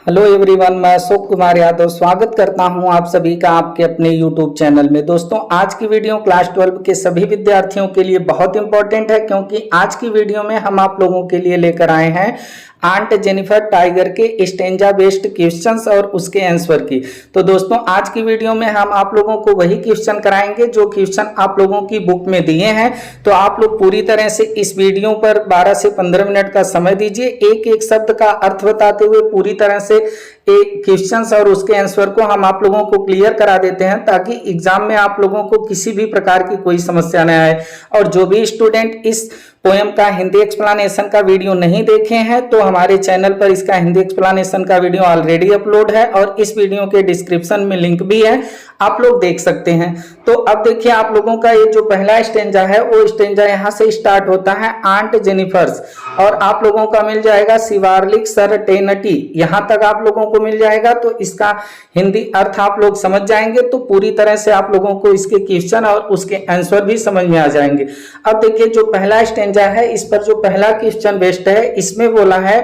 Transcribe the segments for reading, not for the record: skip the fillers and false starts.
Hello everyone, मैं अशोक कुमार यादव स्वागत करता हूं आप सभी का आपके अपने यूट्यूब चैनल में। दोस्तों, आज की वीडियो क्लास 12 के सभी विद्यार्थियों के लिए बहुत इंपॉर्टेंट है, क्योंकि आज की वीडियो में हम आप लोगों के लिए लेकर आए हैं आंट जेनिफर टाइगर के स्टेंजा बेस्ड क्वेश्चंस और उसके आंसर की। तो दोस्तों, आज की वीडियो में हम आप लोगों को वही क्वेश्चन कराएंगे जो क्वेश्चन आप लोगों की बुक में दिए हैं। तो आप लोग पूरी तरह से इस वीडियो पर 12 से 15 मिनट का समय दीजिए। एक एक शब्द का अर्थ बताते हुए पूरी तरह से क्वेश्चंस और उसके आंसर को हम आप लोगों को क्लियर करा देते हैं, ताकि एग्जाम में आप लोगों को किसी भी प्रकार की कोई समस्या न आए। और जो भी स्टूडेंट इस पोएम का हिंदी एक्सप्लेनेशन का वीडियो नहीं देखे हैं, तो हमारे चैनल पर इसका हिंदी एक्सप्लेनेशन का वीडियो ऑलरेडी अपलोड है और इस वीडियो के डिस्क्रिप्शन में लिंक भी है, आप लोग देख सकते हैं। तो अब देखिए, आप लोगों का ये जो पहला स्टेंजा है वो स्टेंजा यहाँ से स्टार्ट होता है आंट जेनिफर्स, और आप लोगों का मिल जाएगा शिवालिक सर्टेनिटी, यहाँ तक आप लोगों को मिल जाएगा। तो इसका हिंदी अर्थ आप लोग समझ जाएंगे तो पूरी तरह से आप लोगों को इसके क्वेश्चन और उसके आंसर भी समझ में आ जाएंगे। अब देखिए, जो पहला स्टेंजा है, इस पर जो पहला क्वेश्चन बेस्ड है, इसमें बोला है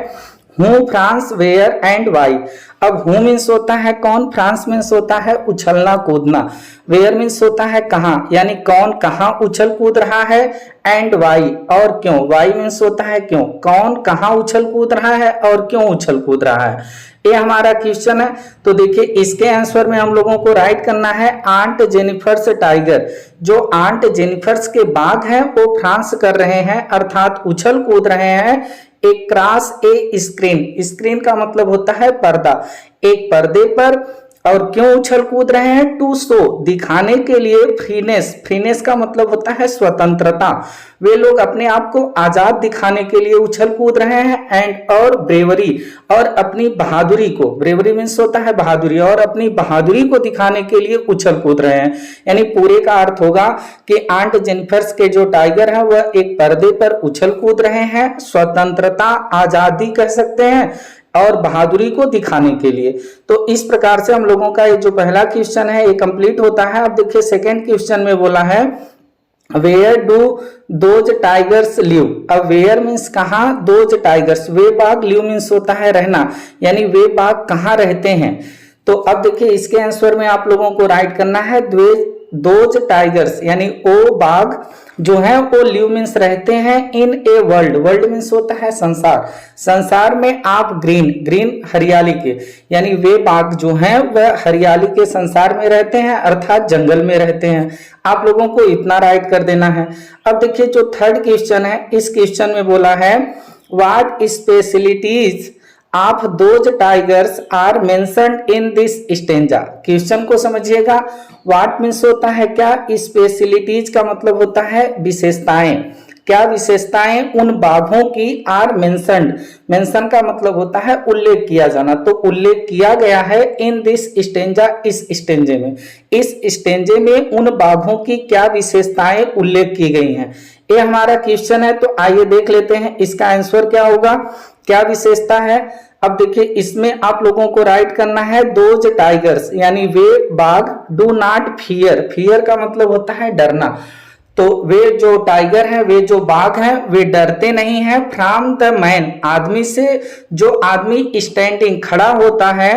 who, France, where and why. अब हु मीन्स होता है कौन, फ्रांस मीन्स होता है उछलना कूदना, वेयर मीन्स होता है कहाँ, यानी कौन कहाँ उछल कूद रहा है, एंड वाई और क्यों, वाई मीन्स होता है क्यों, कौन कहाँ उछल कूद रहा है और क्यों उछल कूद रहा है। ये हमारा क्वेश्चन है। तो देखिए, इसके आंसर में हम लोगों को राइट करना है आंट जेनिफर्स टाइगर। जो आंट जेनिफर्स के बाघ हैं वो फ्रांस कर रहे हैं, अर्थात उछल कूद रहे हैं एक क्रॉस ए स्क्रीन। स्क्रीन का मतलब होता है पर्दा, एक पर्दे पर। और क्यों उछल कूद रहे हैं, टू शो दिखाने के लिए, फ्रीनेस, फ्रीनेस का मतलब होता है स्वतंत्रता, वे लोग अपने आप को आजाद दिखाने के लिए उछल कूद रहे हैं। एंड और ब्रेवरी, और अपनी बहादुरी को, ब्रेवरी मीन्स होता है बहादुरी, और अपनी बहादुरी को दिखाने के लिए उछल कूद रहे हैं। यानी पूरे का अर्थ होगा कि आंट जेनिफर्स के जो टाइगर है वह एक पर्दे पर उछल कूद रहे हैं, स्वतंत्रता, आजादी कह सकते हैं, और बहादुरी को दिखाने के लिए। तो इस प्रकार से हम लोगों का ये जो पहला क्वेश्चन है ये कंप्लीट होता है। अब देखिए, सेकंड क्वेश्चन में बोला है where do those tigers live. अब वेयर मीन्स कहाँ, दोज टाइगर्स वे बाघ, लिव मीन्स होता है रहना, यानी वे बाघ कहाँ रहते हैं। तो अब देखिए, इसके आंसर में आप लोगों को राइट करना है दोज टाइगर्स, यानी ओ बाघ जो है वो लिव मीन्स रहते हैं इन ए वर्ल्ड, वर्ल्ड मीन्स होता है संसार, संसार में आप ग्रीन, ग्रीन हरियाली के, यानी वे बाघ जो हैं वह हरियाली के संसार में रहते हैं, अर्थात जंगल में रहते हैं। आप लोगों को इतना राइट कर देना है। अब देखिए, जो थर्ड क्वेश्चन है, इस क्वेश्चन में बोला है what specialities of those tigers are mentioned in this stanza. Question को समझिएगा। व्हाट मीन्स होता है क्या, स्पेशलिटीज का मतलब होता है विशेषताएं, क्या विशेषताएं उन बाघों की आर मेंशन्ड, मेंशन का मतलब होता है उल्लेख किया जाना, तो उल्लेख किया गया है इन दिस स्टेंजा, इस स्टेंजे में, इस स्टेंजे में उन बाघों की क्या विशेषताएं उल्लेख की गई हैं। ये हमारा क्वेश्चन है। तो आइए देख लेते हैं इसका आंसर क्या होगा, क्या विशेषता है। अब देखिए, इसमें आप लोगों को राइट करना है दोज टाइगर्स, यानी वे बाघ डू नॉट फियर, फियर का मतलब होता है डरना, तो वे जो टाइगर हैं, वे जो बाघ हैं, वे डरते नहीं हैं फ्रॉम द मैन, आदमी से, जो आदमी स्टैंडिंग खड़ा होता है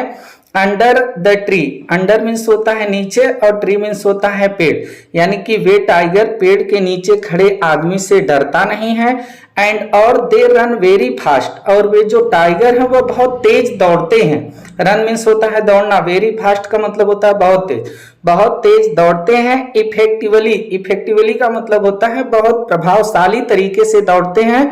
under the tree, under means होता है नीचे और ट्री मीन्स होता है पेड़, यानी कि वे टाइगर पेड़ के नीचे खड़े आदमी से डरता नहीं है। एंड और दे रन वेरी फास्ट, और वे जो टाइगर हैं वह बहुत तेज दौड़ते हैं, रन मीन्स होता है दौड़ना, वेरी फास्ट का मतलब होता है बहुत तेज, बहुत तेज दौड़ते हैं। इफेक्टिवली, इफेक्टिवली का मतलब होता है बहुत प्रभावशाली तरीके से दौड़ते हैं।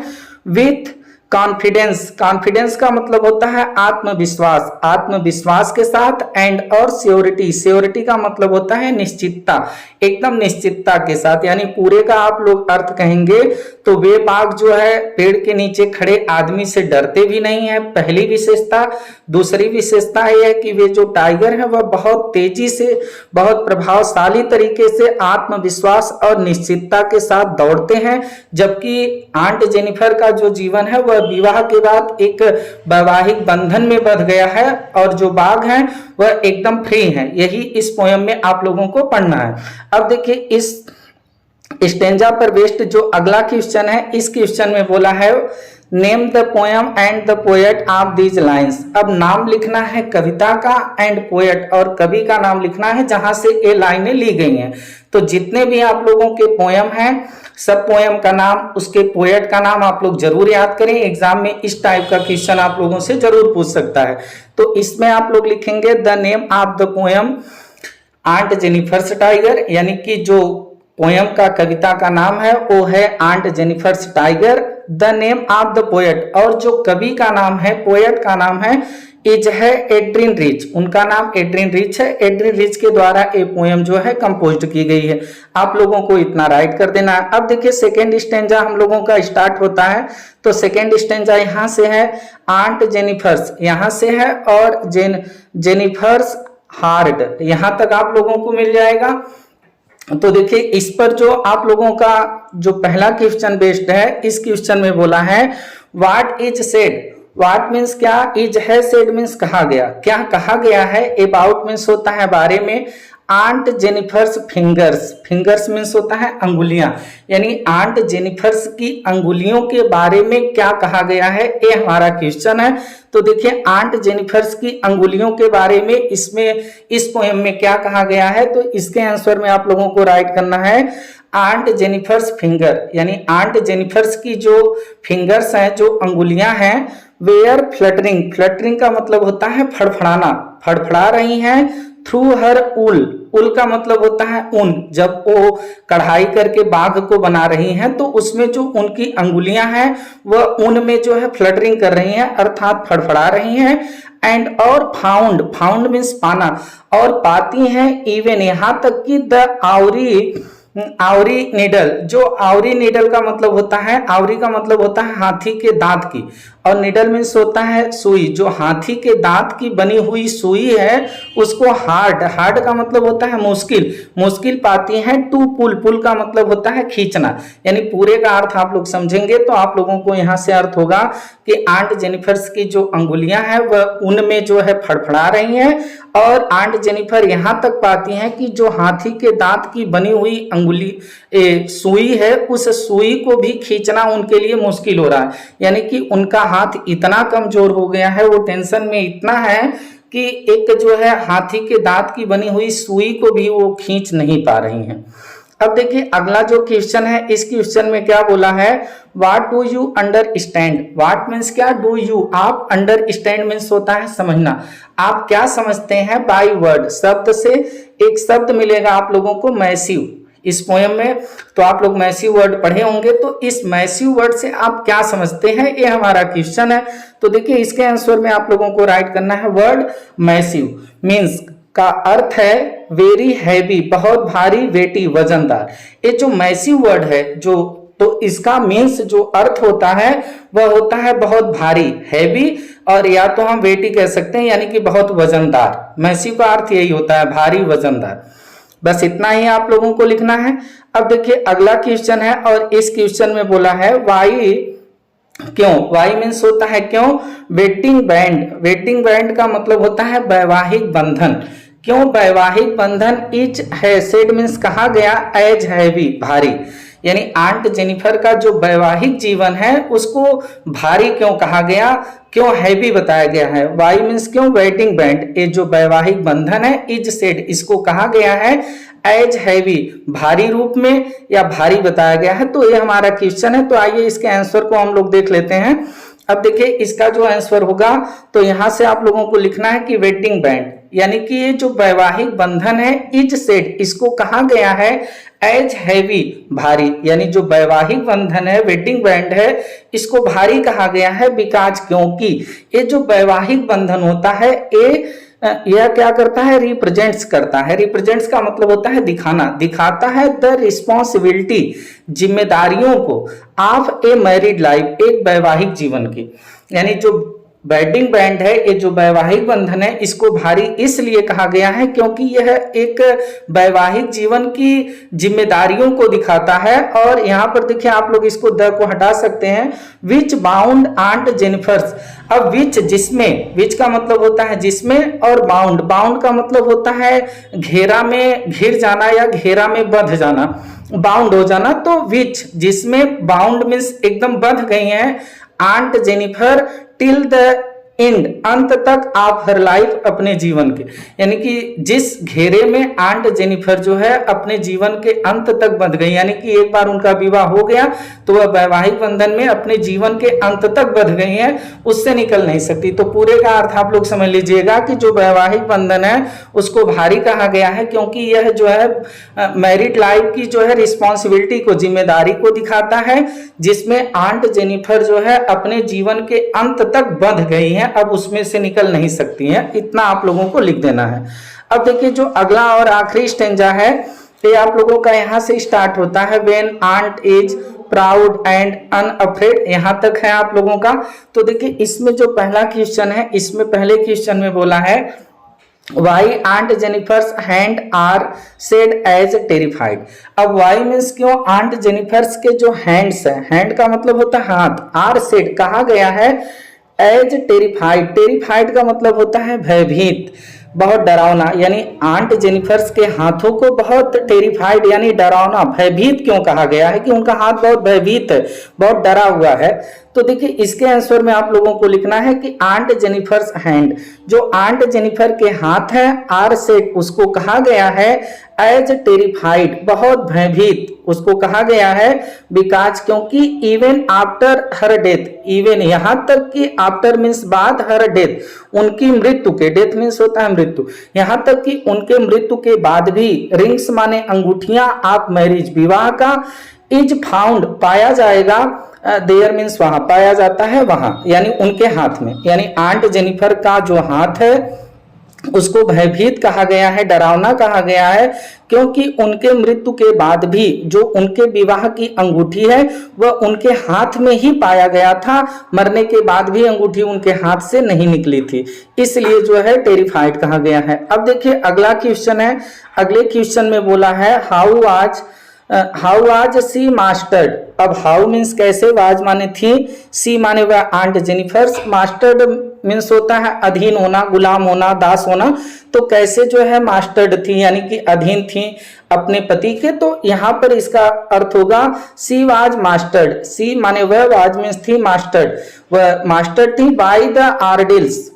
विथ कॉन्फिडेंस, कॉन्फिडेंस का मतलब होता है आत्मविश्वास, आत्मविश्वास के साथ। एंड और श्योरिटी, श्योरिटी का मतलब होता है निश्चितता, एकदम निश्चितता के साथ, यानी पूरे का आप लोग अर्थ कहेंगे तो वे बाघ जो है पेड़ के नीचे खड़े आदमी से डरते भी नहीं है, पहली विशेषता। दूसरी विशेषता यह है कि वे जो टाइगर है वह बहुत तेजी से, बहुत प्रभावशाली तरीके से आत्मविश्वास और निश्चितता के साथ दौड़ते हैं। जबकि आंट जेनिफर का जो जीवन है वह विवाह के बाद एक वैवाहिक बंधन में बंध गया है, और जो बाघ हैं वह एकदम फ्री हैं। यही इस पोयम में आप लोगों को पढ़ना है। अब देखिए, इस स्टेंजा पर बेस्ड जो अगला क्वेश्चन है, इस क्वेश्चन में बोला है name the poem and the poet of these lines. अब नाम लिखना है कविता का एंड पोएट, और कवि का नाम लिखना है जहां से ये लाइनें ली गई हैं। तो जितने भी आप लोगों के पोयम हैं, सब पोयम का नाम, उसके पोएट का नाम आप लोग जरूर याद करें। एग्जाम में इस टाइप का क्वेश्चन आप लोगों से जरूर पूछ सकता है। तो इसमें आप लोग लिखेंगे the name of the poem aunt Jennifer's tiger, यानी कि जो पोयम का कविता का नाम है वो है aunt Jennifer's tiger. The name of the poet, और जो कवि का नाम है, पोएट का नाम है, इज है एड्रिन रिच। उनका नाम एड्रिन रिच है। एड्रिन रिच के द्वारा ये पोयम जो है कंपोज की गई है। आप लोगों को इतना राइट कर देना है। अब देखिए सेकेंड स्टेंजा हम लोगों का स्टार्ट होता है। तो सेकेंड स्टेंजा यहाँ से है, आंट जेनिफर्स यहाँ से है, और जेनिफर्स हार्ड यहाँ तक आप लोगों को मिल जाएगा। तो देखिए इस पर जो आप लोगों का जो पहला क्वेश्चन बेस्ड है, इस क्वेश्चन में बोला है what is said. What means क्या, इज है, सेड मीन्स कहा गया। क्या कहा गया है, अबाउट मीन्स होता है बारे में, aunt Jennifer's fingers, fingers means होता है अंगुलियां, यानी आंट जेनिफर्स की अंगुलियों के बारे में क्या कहा गया है, ये हमारा क्वेश्चन है। तो देखिए आंट जेनिफर्स की अंगुलियों के बारे में इसमें इस पोएम में क्या कहा गया है, तो इसके आंसर में आप लोगों को राइट करना है आंट जेनिफर्स फिंगर, यानी आंट जेनिफर्स की जो फिंगर्स हैं, जो अंगुलियां हैं, वेयर फ्लटरिंग, फ्लटरिंग का मतलब होता है फड़फड़ाना, फड़फड़ा रही हैं, थ्रू हर उल, उल का मतलब होता है ऊन, जब वो कढ़ाई करके बाघ को बना रही हैं तो उसमें जो उनकी अंगुलियां हैं वह ऊन में जो है फ्लटरिंग कर रही हैं, अर्थात फड़फड़ा रही हैं। एंड और फाउंड, फाउंड मीन्स पाना, और पाती हैं इवन यहाँ तक कि द आवरी निडल, जो आवरी निडल का मतलब होता है, आवरी का मतलब होता है हाथी के दांत की, और निडल मीन्स होता है सुई, जो हाथी के दांत की बनी हुई सुई है उसको हार्ड, हार्ड का मतलब होता है मुश्किल, मुश्किल पाती है टू पुल, पुल का मतलब होता है खींचना। यानी पूरे का अर्थ आप लोग समझेंगे तो आप लोगों को यहाँ से अर्थ होगा कि आंट जेनिफर्स की जो अंगुलियां हैं वह उनमें जो है फड़फड़ा रही हैं, और आंट जेनिफर यहाँ तक पाती हैं कि जो हाथी के दांत की बनी हुई अंगुली सुई है, उस सुई को भी खींचना उनके लिए मुश्किल हो रहा है। यानी कि उनका हाथ इतना कमजोर हो गया है, वो टेंशन में इतना है कि एक जो है हाथी के दांत की बनी हुई सुई को भी वो खींच नहीं पा रही हैं। अब देखिए अगला जो क्वेश्चन है, इस क्वेश्चन में क्या बोला है, what do you understand. What means क्या, डू यू, आप, अंडरस्टैंड मीन्स होता है समझना, आप क्या समझते हैं बाय वर्ड, शब्द से। एक शब्द मिलेगा आप लोगों को मैसिव इस पोएम में, तो आप लोग मैसिव वर्ड पढ़े होंगे, तो इस मैसिव वर्ड से आप क्या समझते हैं, ये हमारा क्वेश्चन है। तो देखिए इसके आंसर में आप लोगों को राइट करना है वर्ड मैसिव मीन्स का अर्थ है वेरी हैवी, बहुत भारी, वेटी, वजनदार। ये जो मैसिव वर्ड है जो, तो इसका मीन्स जो अर्थ होता है वह होता है बहुत भारी, हैवी, और या तो हम वेटी कह सकते हैं यानी कि बहुत वजनदार। मैसिव का अर्थ यही होता है भारी, वजनदार। बस इतना ही आप लोगों को लिखना है। अब देखिए अगला क्वेश्चन है, और इस क्वेश्चन में बोला है वाई, क्यों, वाई मीन्स होता है क्यों, वेटिंग बैंड, वेटिंग बैंड का मतलब होता है वैवाहिक बंधन। क्यों वैवाहिक बंधन, इच है, सेड मीन्स कहा गया, एज हैवी, भारी, यानी आंट जेनिफर का जो वैवाहिक जीवन है उसको भारी क्यों कहा गया, क्यों हैवी बताया गया है। वाई मीन्स क्यों, वेटिंग बैंड, ये जो वैवाहिक बंधन है, इज सेड, इसको कहा गया है एज हैवी, भारी रूप में या भारी बताया गया है। तो ये हमारा क्वेश्चन है। तो आइए इसके आंसर को हम लोग देख लेते हैं। अब देखिए इसका जो आंसर होगा, तो यहां से आप लोगों को लिखना है कि वेटिंग बैंड, यानी कि ये जो वैवाहिक बंधन है, इज सेड, इसको कहा गया है एज हैवी, भारी, यानी जो वैवाहिक बंधन है, वेटिंग बैंड है, इसको भारी कहा गया है बिकॉज, क्योंकि ये जो वैवाहिक बंधन होता है यह क्या करता है, रिप्रेजेंट्स करता है। रिप्रेजेंट्स का मतलब होता है दिखाना, दिखाता है द रिस्पॉन्सिबिलिटी, जिम्मेदारियों को, ऑफ ए मैरिड लाइफ, एक वैवाहिक जीवन की। यानी जो वेडिंग बैंड है, ये जो वैवाहिक बंधन है, इसको भारी इसलिए कहा गया है क्योंकि यह एक वैवाहिक जीवन की जिम्मेदारियों को दिखाता है। और यहाँ पर देखिए आप लोग इसको द को हटा सकते हैं, विच बाउंड आंट जेनिफर्स। अब विच, जिसमें, विच का मतलब होता है जिसमें, और बाउंड, बाउंड का मतलब होता है घेरा में घिर जाना या घेरा में बंध जाना, बाउंड हो जाना। तो विच, जिसमें, बाउंड मीन्स एकदम बंध गई हैं, aunt Jennifer till the end, अंत तक आप हर लाइफ अपने जीवन के, यानी कि जिस घेरे में आंट जेनिफर जो है अपने जीवन के अंत तक बंध गई, यानी कि एक बार उनका विवाह हो गया तो वह वैवाहिक बंधन में अपने जीवन के अंत तक बंध गई हैं, उससे निकल नहीं सकती। तो पूरे का अर्थ आप लोग समझ लीजिएगा कि जो वैवाहिक बंधन है उसको भारी कहा गया है, क्योंकि यह जो है मैरिड लाइफ की जो है रिस्पॉन्सिबिलिटी को, जिम्मेदारी को दिखाता है, जिसमें आंट जेनिफर जो है अपने जीवन के अंत तक बंध गई हैं, अब उसमें से निकल नहीं सकती हैं। इतना आप लोगों को लिख देना है। अब देखिए जो अगला और आखिरी स्टेंजा है ये आप लोगों का यहां से स्टार्ट होता है, when aunt is proud and unafraid, यहां तक है आप लोगों का। तो देखिए इसमें जो पहला क्वेश्चन है, इसमें पहले क्वेश्चन में बोला है why aunt Jennifer's hand are said as terrified. अब वाई मीन्स क्यों आंट जेनिफर्स के जो हैंड्स है, हैंड का मतलब होता है हाथ, आर सेड कहा गया है एज टेरिफाइड, टेरिफाइड का मतलब होता है भयभीत, बहुत डरावना, यानी आंट जेनिफर्स के हाथों को बहुत टेरिफाइड यानी डरावना, भयभीत क्यों कहा गया है कि उनका हाथ बहुत भयभीत है, बहुत डरा हुआ है। तो देखिए इसके आंसर में आप लोगों को लिखना है कि आंट जेनिफर्स हैंड, जो आंट जेनिफर के हाथ है आर सेड, उसको कहा गया है एज टेरिफाइड, बहुत भयभीत उसको कहा गया है, बिकॉज क्योंकि even after her death, even यहां तक कि आफ्टर मीन्स बाद, हर डेथ उनकी मृत्यु के, डेथ मीन्स होता है मृत्यु, यहां तक कि उनके मृत्यु के बाद भी रिंग्स माने अंगूठियां आप मैरिज विवाह का, इज फाउंड पाया जाएगा, देयर मीन्स वहां पाया जाता है, वहां यानी उनके हाथ में, यानी आंट जेनिफर का जो हाथ है उसको भयभीत कहा गया है, डरावना कहा गया है, क्योंकि उनके मृत्यु के बाद भी जो उनके विवाह की अंगूठी है वह उनके हाथ में ही पाया गया था, मरने के बाद भी अंगूठी उनके हाथ से नहीं निकली थी, इसलिए जो है टेरिफाइड कहा गया है। अब देखिए अगला क्वेश्चन है, अगले क्वेश्चन में बोला है हाउ आज सी मास्टर्ड। अब हाउ मीन्स कैसे, वाज माने थी, सी माने वह आंट जेनिफर्स, मास्टर्ड मीन्स होता है अधीन होना, गुलाम होना, दास होना, तो कैसे जो है मास्टर्ड थी यानी कि अधीन थी अपने पति के, तो यहाँ पर इसका अर्थ होगा सी वाज मास्टर्ड, सी माने वह, वाज मीन्स थी, मास्टर्ड वह मास्टर्ड थी by the ardils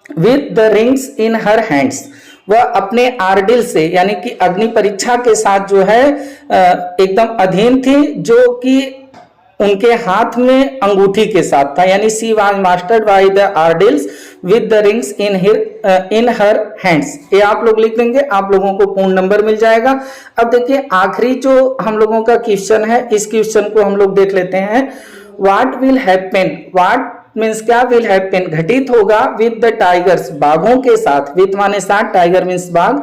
with the rings in her hands, वह अपने आर्डिल से यानी कि अग्नि परीक्षा के साथ जो है एकदम अधीन थी, जो कि उनके हाथ में अंगूठी के साथ था, यानी she was mastered by the ardils with the rings in her hands. ये आप लोग लिख देंगे, आप लोगों को पूर्ण नंबर मिल जाएगा। अब देखिए आखिरी जो हम लोगों का क्वेश्चन है, इस क्वेश्चन को हम लोग देख लेते हैं। What will happen, what means क्या, विल हैपन घटित होगा, विद द टाइगर्स बाघों के साथ, विद माने साथ, टाइगर मीन्स बाघ,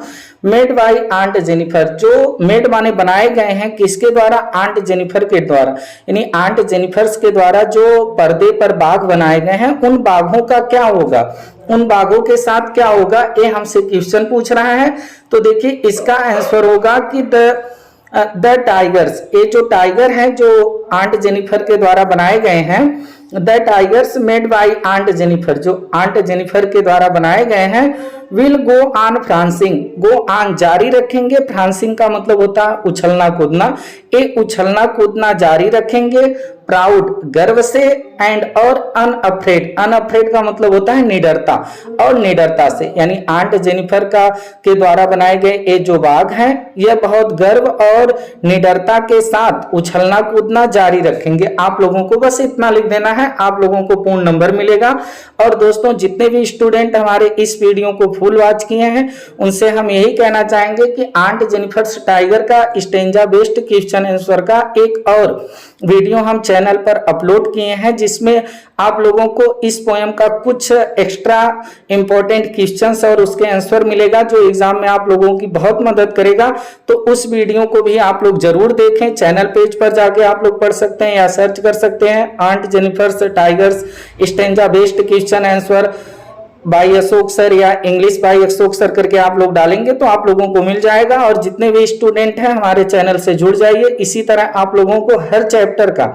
मेड बाय आंट जेनिफर, जो मेड माने बनाए गए हैं किसके द्वारा, आंट जेनिफर के द्वारा, यानी आंट जेनिफर्स के द्वारा जो पर्दे पर बाघ बनाए गए हैं उन बाघों का क्या होगा, उन बाघों के साथ क्या होगा, ये हमसे क्वेश्चन पूछ रहा है। तो देखिए इसका आंसर होगा कि द टाइगर्स, ये जो टाइगर हैं जो आंट जेनिफर के द्वारा बनाए गए हैं, the tigers made by aunt Jennifer, जो आंट जेनिफर के द्वारा बनाए गए हैं, will go on prancing, go on जारी रखेंगे, फ्रांसिंग का मतलब होता है उछलना कूदना, ये उछलना कूदना जारी रखेंगे, प्राउड गर्व से, एंड और अनअफ्रेड, अनअफ्रेड का मतलब होता है निडरता, और निडरता से, यानी आंट जेनिफर का के द्वारा बनाए गए ये जो बाघ हैं यह बहुत गर्व और निडरता के साथ उछलना कूदना जारी रखेंगे। आप लोगों को बस इतना लिख देना है, आप लोगों को पूर्ण नंबर मिलेगा। और दोस्तों जितने भी स्टूडेंट हमारे इस वीडियो को फुल वॉच किए हैं उनसे हम यही कहना चाहेंगे कि आंट जेनिफर्स टाइगर का स्टेंजा बेस्ड क्वेश्चन आंसर का एक और वीडियो हम चैनल पर अपलोड किए हैं, जिसमें आप लोगों को इस पोएम का कुछ एक्स्ट्रा इंपॉर्टेंट क्वेश्चंस और उसके आंसर मिलेगा जो एग्जाम में आप लोगों की बहुत मदद करेगा। तो उस वीडियो को भी आप लोग जरूर देखें, चैनल पेज पर जाके आप लोग पढ़ सकते हैं या सर्च कर सकते हैं aunt Jennifer's tigers stanza based question answer by Ashok sir या इंग्लिश बाई अशोक सर करके आप लोग डालेंगे तो आप लोगों को मिल जाएगा। और जितने भी स्टूडेंट हैं हमारे चैनल से जुड़ जाइए। इसी तरह आप लोगों को हर चैप्टर का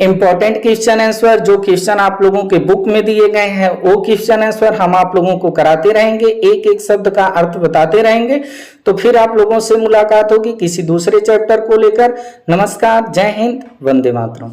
इंपॉर्टेंट क्वेश्चन आंसर, जो क्वेश्चन आप लोगों के बुक में दिए गए हैं वो क्वेश्चन आंसर हम आप लोगों को कराते रहेंगे, एक एक शब्द का अर्थ बताते रहेंगे। तो फिर आप लोगों से मुलाकात होगी किसी दूसरे चैप्टर को लेकर। नमस्कार, जय हिंद, वंदे मातरम।